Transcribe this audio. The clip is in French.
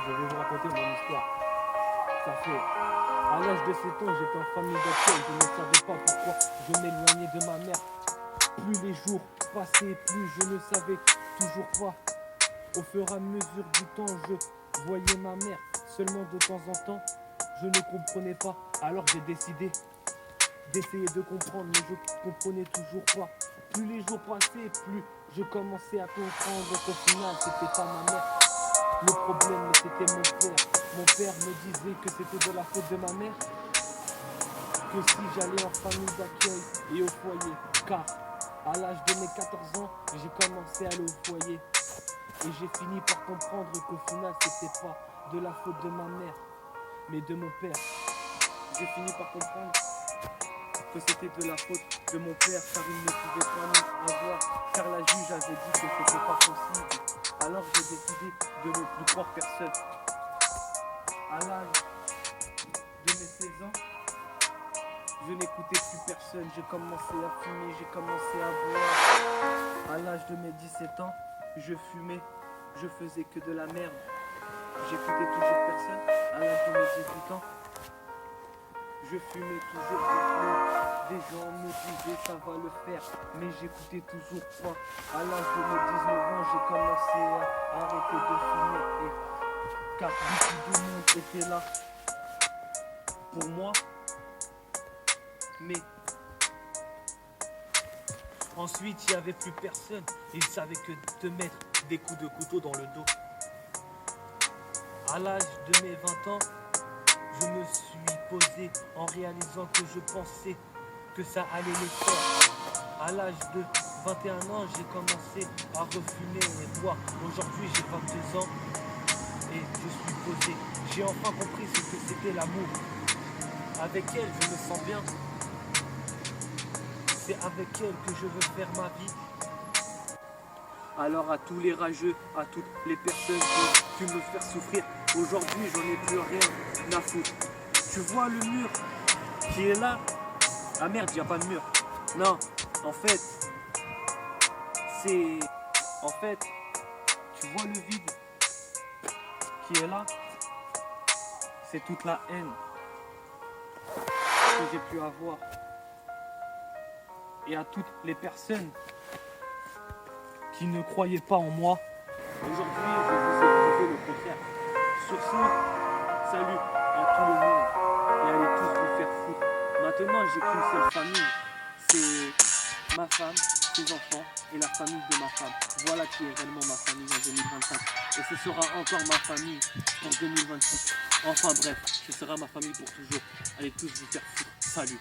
Je vais vous raconter mon histoire. Ça fait, à l'âge de 7 ans, j'étais en famille d'accueil. Je ne savais pas pourquoi je m'éloignais de ma mère. Plus les jours passaient, plus je ne savais toujours pas. Au fur et à mesure du temps, je voyais ma mère. Seulement de temps en temps, je ne comprenais pas. Alors j'ai décidé d'essayer de comprendre, mais je comprenais toujours pas. Plus les jours passaient, plus je commençais à comprendre qu'au final, c'était pas ma mère. Le problème, c'était mon père. Mon père me disait que c'était de la faute de ma mère, que si j'allais en famille d'accueil et au foyer. Car à l'âge de mes 14 ans, j'ai commencé à aller au foyer. Et j'ai fini par comprendre qu'au final, c'était pas de la faute de ma mère, mais de mon père. J'ai fini par comprendre que c'était de la faute de mon père, car il ne pouvait pas nous avoir, car la juge avait dit que c'était pas possible. Alors j'ai décidé de ne plus croire personne. À l'âge de mes 16 ans, je n'écoutais plus personne. J'ai commencé à fumer, j'ai commencé à boire. À l'âge de mes 17 ans, je fumais, je faisais que de la merde. J'écoutais toujours personne. À l'âge de mes 18 ans, je fumais toujours des gens me disaient ça va le faire, mais j'écoutais toujours pas. À l'âge de mes 19 ans, j'ai commencé à arrêter de fumer, car beaucoup de monde était là pour moi. Mais ensuite, il n'y avait plus personne. Ils savaient que de mettre des coups de couteau dans le dos. À l'âge de mes 20 ans, je me suis posé en réalisant que je pensais que ça allait le faire. À l'âge de 21 ans, j'ai commencé à refumer et boire. Aujourd'hui, j'ai 22 ans et je suis posé. J'ai enfin compris ce que c'était l'amour. Avec elle, je me sens bien. C'est avec elle que je veux faire ma vie. Alors à tous les rageux, à toutes les personnes qui pu me faire souffrir, aujourd'hui j'en ai plus rien à foutre. Tu vois le mur qui est là? Ah merde, il n'y a pas de mur. Non, en fait, c'est... En fait, tu vois le vide qui est là? C'est toute la haine que j'ai pu avoir. Et à toutes les personnes qui ne croyaient pas en moi, aujourd'hui je vous ai prouvé le contraire. Sur ce, salut à tout le monde et allez tous vous faire foutre. Maintenant j'ai qu'une seule famille, c'est ma femme, ses enfants et la famille de ma femme. Voilà qui est réellement ma famille en 2025. Et ce sera encore ma famille pour 2026. Enfin bref, ce sera ma famille pour toujours. Allez tous vous faire foutre. Salut.